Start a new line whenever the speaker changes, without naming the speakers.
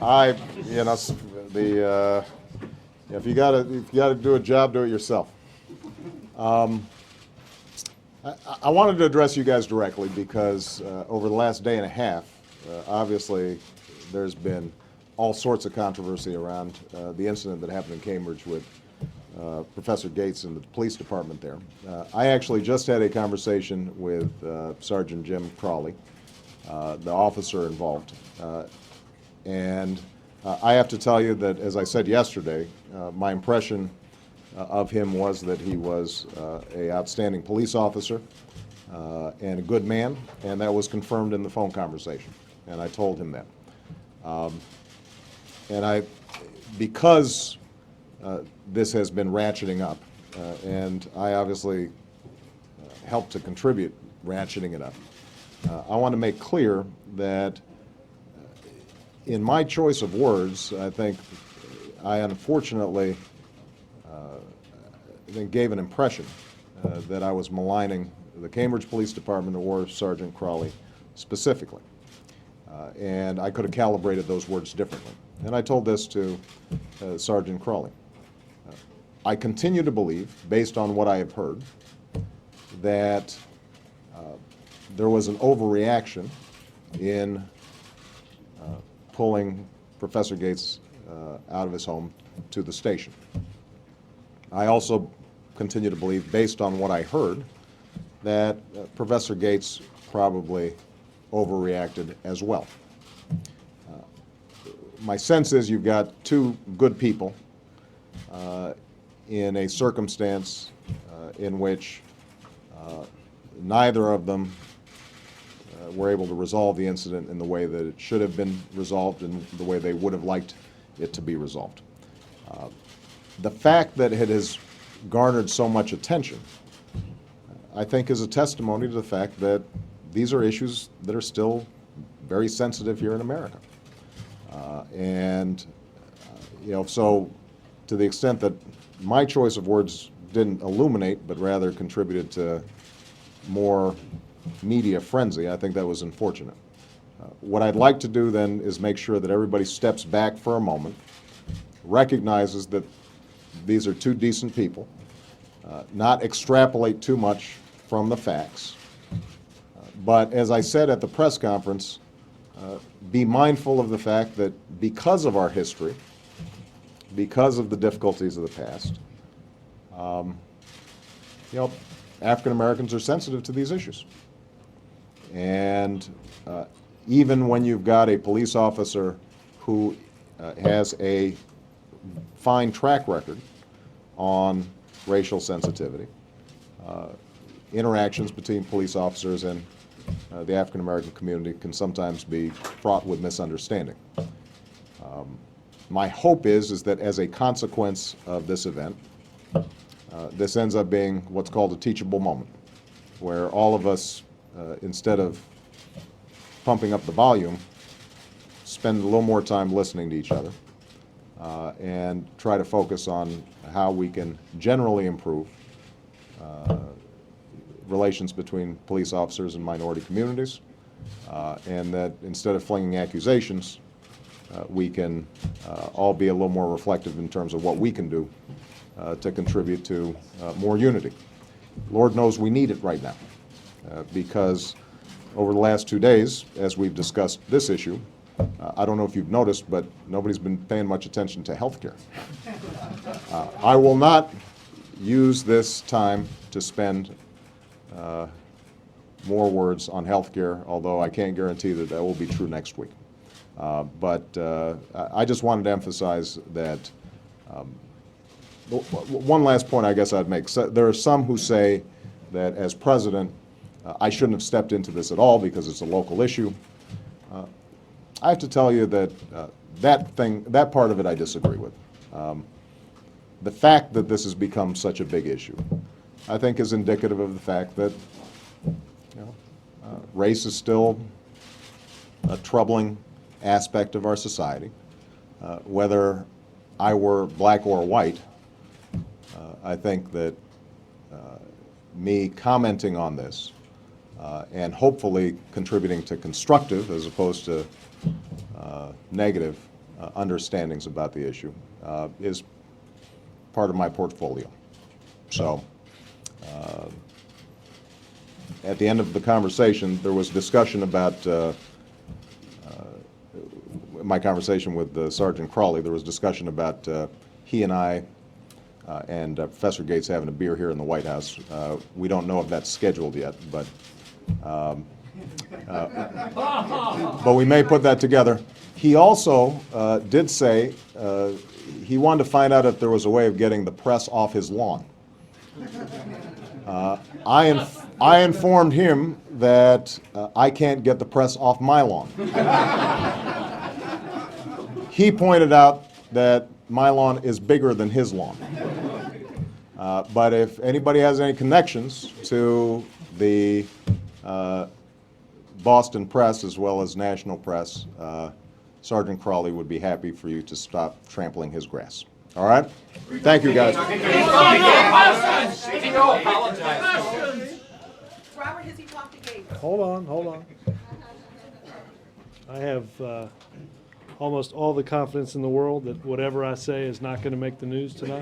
I, you know, if you gotta do a job, do it yourself. I wanted to address you guys directly because over the last day and a half, obviously, there's been all sorts of controversy around the incident that happened in Cambridge with Professor Gates and the police department there. I actually just had a conversation with Sergeant Jim Crowley, the officer involved. And I have to tell you that, as I said yesterday, my impression of him was that he was an outstanding police officer and a good man, and that was confirmed in the phone conversation. And I told him that. Because this has been ratcheting up, and I obviously helped to contribute ratcheting it up, I want to make clear that in my choice of words, I think I unfortunately gave an impression that I was maligning the Cambridge Police Department or Sergeant Crowley specifically. And I could have calibrated those words differently. And I told this to Sergeant Crowley. I continue to believe, based on what I have heard, that there was an overreaction in pulling Professor Gates out of his home to the station. I also continue to believe, based on what I heard, that Professor Gates probably overreacted as well. My sense is you've got two good people in a circumstance in which neither of them were able to resolve the incident in the way that it should have been resolved and the way they would have liked it to be resolved. The fact that it has garnered so much attention, I think, is a testimony to the fact that these are issues that are still very sensitive here in America. So to the extent that my choice of words didn't illuminate, but rather contributed to more media frenzy, I think that was unfortunate. What I'd like to do then is make sure that everybody steps back for a moment, recognizes that these are two decent people, not extrapolate too much from the facts, but as I said at the press conference, be mindful of the fact that because of our history, because of the difficulties of the past, African Americans are sensitive to these issues. And even when you've got a police officer who has a fine track record on racial sensitivity, interactions between police officers and the African American community can sometimes be fraught with misunderstanding. My hope is that as a consequence of this event, this ends up being what's called a teachable moment, where all of us, instead of pumping up the volume, spend a little more time listening to each other and try to focus on how we can generally improve relations between police officers and minority communities, and that instead of flinging accusations, we can all be a little more reflective in terms of what we can do to contribute to more unity. Lord knows we need it right now, because over the last 2 days, as we've discussed this issue, I don't know if you've noticed, but nobody's been paying much attention to health care. I will not use this time to spend more words on health care, although I can't guarantee that that will be true next week. But I just wanted to emphasize that one last point I guess I'd make. So there are some who say that as president, I shouldn't have stepped into this at all because it's a local issue. I have to tell you that that part of it I disagree with. The fact that this has become such a big issue, I think, is indicative of the fact that race is still a troubling aspect of our society. Whether I were black or white, I think that me commenting on this and hopefully contributing to constructive as opposed to negative understandings about the issue, is part of my portfolio. So at the end of the conversation, there was discussion about my conversation with Sergeant Crowley. There was discussion about he and I and Professor Gates having a beer here in the White House. We don't know if that's scheduled yet, but we may put that together. He also did say he wanted to find out if there was a way of getting the press off his lawn. I informed him that I can't get the press off my lawn. He pointed out that my lawn is bigger than his lawn. But if anybody has any connections to the Boston press as well as national press, Sergeant Crowley would be happy for you to stop trampling his grass. All right? Thank you, guys.
Robert, has he talked to Gates?
Hold on. I have almost all the confidence in the world that whatever I say is not going to make the news tonight.